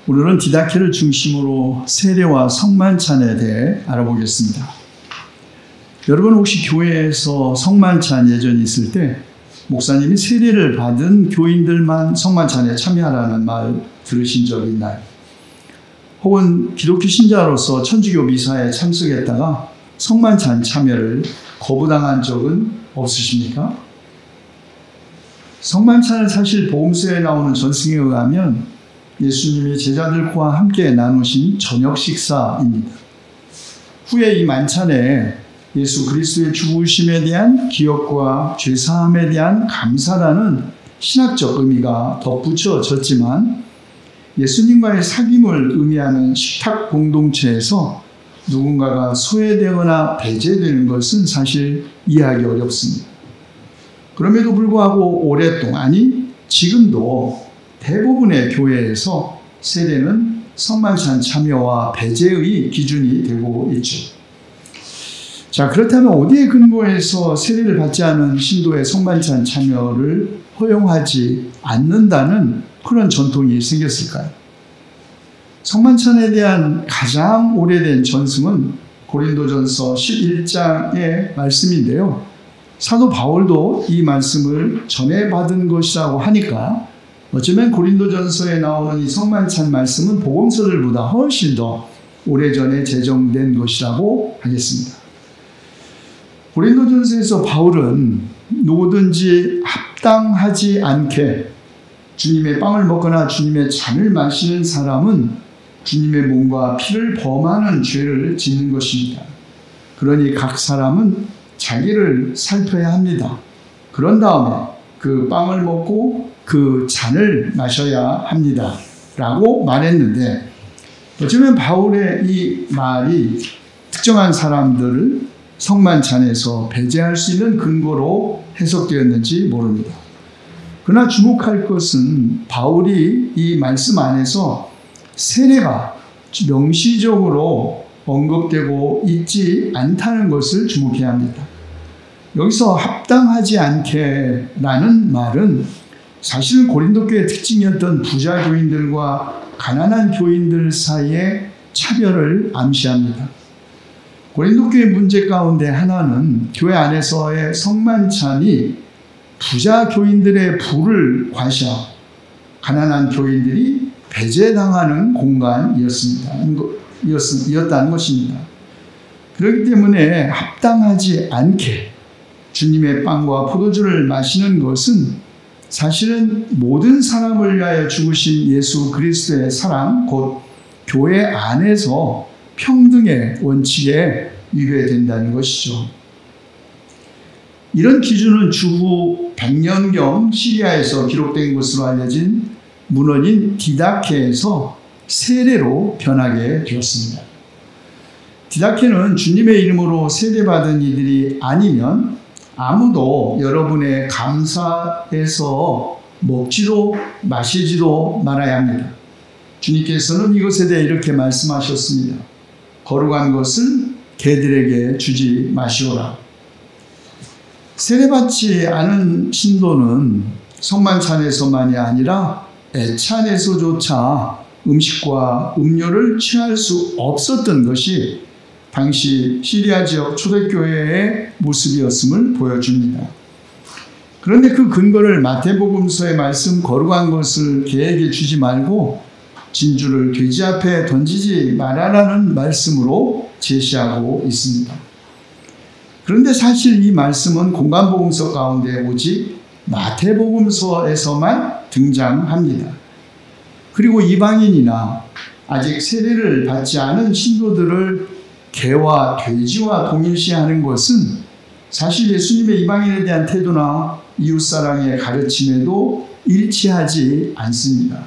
오늘은 디다케를 중심으로 세례와 성만찬에 대해 알아보겠습니다. 여러분 혹시 교회에서 성만찬 예전이 있을 때 목사님이 세례를 받은 교인들만 성만찬에 참여하라는 말 들으신 적 있나요? 혹은 기독교 신자로서 천주교 미사에 참석했다가 성만찬 참여를 거부당한 적은 없으십니까? 성만찬은 사실 복음서에 나오는 전승에 의하면 예수님이 제자들과 함께 나누신 저녁 식사입니다. 후에 이 만찬에 예수 그리스도의 죽으심에 대한 기억과 죄사함에 대한 감사라는 신학적 의미가 덧붙여졌지만 예수님과의 사귐을 의미하는 식탁 공동체에서 누군가가 소외되거나 배제되는 것은 사실 이해하기 어렵습니다. 그럼에도 불구하고 오랫동안, 아니 지금도 대부분의 교회에서 세례는 성만찬 참여와 배제의 기준이 되고 있죠. 자, 그렇다면 어디에 근거해서 세례를 받지 않은 신도의 성만찬 참여를 허용하지 않는다는 그런 전통이 생겼을까요? 성만찬에 대한 가장 오래된 전승은 고린도전서 11장의 말씀인데요. 사도 바울도 이 말씀을 전해받은 것이라고 하니까 어쩌면 고린도전서에 나오는 이 성만찬 말씀은 복음서들보다 훨씬 더 오래전에 제정된 것이라고 하겠습니다. 고린도전서에서 바울은 누구든지 합당하지 않게 주님의 빵을 먹거나 주님의 잔을 마시는 사람은 주님의 몸과 피를 범하는 죄를 짓는 것입니다. 그러니 각 사람은 자기를 살펴야 합니다. 그런 다음에 그 빵을 먹고 그 잔을 마셔야 합니다. 라고 말했는데 어쩌면 바울의 이 말이 특정한 사람들을 성만찬에서 배제할 수 있는 근거로 해석되었는지 모릅니다. 그러나 주목할 것은 바울이 이 말씀 안에서 세례가 명시적으로 언급되고 있지 않다는 것을 주목해야 합니다. 여기서 합당하지 않게 라는 말은 사실 고린도교의 특징이었던 부자 교인들과 가난한 교인들 사이의 차별을 암시합니다. 고린도교의 문제 가운데 하나는 교회 안에서의 성만찬이 부자 교인들의 부를 과시하고 가난한 교인들이 배제당하는 공간이었다는 것입니다. 그렇기 때문에 합당하지 않게 주님의 빵과 포도주를 마시는 것은 사실은 모든 사람을 위하여 죽으신 예수 그리스도의 사랑, 곧 교회 안에서 평등의 원칙에 위배된다는 것이죠. 이런 기준은 주후 100년경 시리아에서 기록된 것으로 알려진 문헌인 디다케에서 세례로 변하게 되었습니다. 디다케는 주님의 이름으로 세례받은 이들이 아니면 아무도 여러분의 감사에서 먹지도 마시지도 말아야 합니다. 주님께서는 이것에 대해 이렇게 말씀하셨습니다. 거룩한 것을 개들에게 주지 마시오라. 세례받지 않은 신도는 성만찬에서만이 아니라 애찬에서조차 음식과 음료를 취할 수 없었던 것이 당시 시리아 지역 초대교회의 모습이었음을 보여줍니다. 그런데 그 근거를 마태복음서의 말씀 거룩한 것을 개에게 주지 말고 진주를 돼지 앞에 던지지 말아라는 말씀으로 제시하고 있습니다. 그런데 사실 이 말씀은 공간복음서 가운데 오직 마태복음서에서만 등장합니다. 그리고 이방인이나 아직 세례를 받지 않은 신도들을 개와 돼지와 동일시하는 것은 사실 예수님의 이방인에 대한 태도나 이웃사랑의 가르침에도 일치하지 않습니다.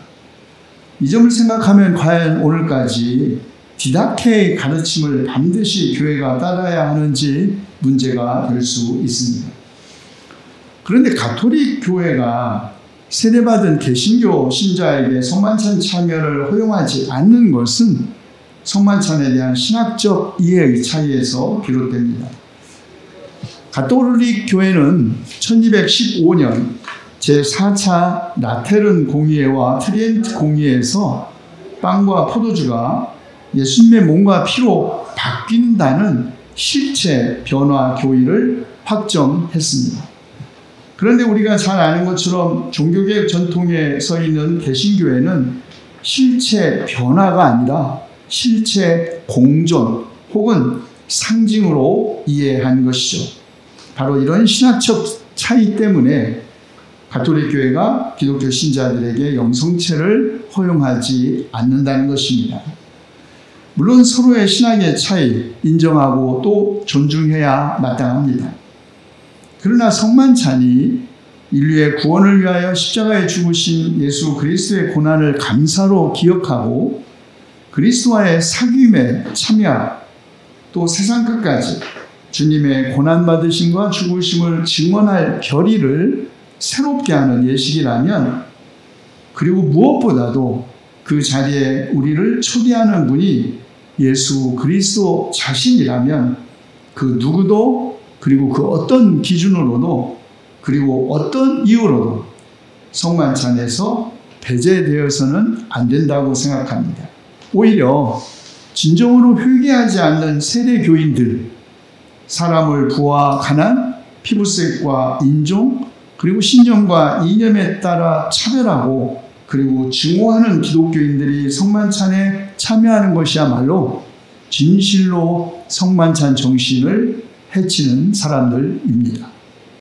이 점을 생각하면 과연 오늘까지 디다케의 가르침을 반드시 교회가 따라야 하는지 문제가 될 수 있습니다. 그런데 가톨릭 교회가 세례받은 개신교 신자에게 성만찬 참여를 허용하지 않는 것은 성만찬에 대한 신학적 이해의 차이에서 비롯됩니다. 가톨릭 교회는 1215년 제4차 라테른 공의회와 트리엔트 공의회에서 빵과 포도주가 예수님의 몸과 피로 바뀐다는 실체 변화 교의를 확정했습니다. 그런데 우리가 잘 아는 것처럼 종교개혁 전통에 서 있는 개신교회는 실체 변화가 아니라 실체 공존 혹은 상징으로 이해한 것이죠. 바로 이런 신학적 차이 때문에 가톨릭 교회가 기독교 신자들에게 영성체를 허용하지 않는다는 것입니다. 물론 서로의 신학의 차이 인정하고 또 존중해야 마땅합니다. 그러나 성만찬이 인류의 구원을 위하여 십자가에 죽으신 예수 그리스도의 고난을 감사로 기억하고 그리스도와의 사귐에 참여하고 또 세상 끝까지 주님의 고난받으심과 죽으심을 증언할 결의를 새롭게 하는 예식이라면, 그리고 무엇보다도 그 자리에 우리를 초대하는 분이 예수 그리스도 자신이라면 그 누구도, 그리고 그 어떤 기준으로도, 그리고 어떤 이유로도 성만찬에서 배제되어서는 안 된다고 생각합니다. 오히려 진정으로 회개하지 않는 세례 교인들, 사람을 부와 가난, 피부색과 인종, 그리고 신념과 이념에 따라 차별하고 그리고 증오하는 기독교인들이 성만찬에 참여하는 것이야말로 진실로 성만찬 정신을 해치는 사람들입니다.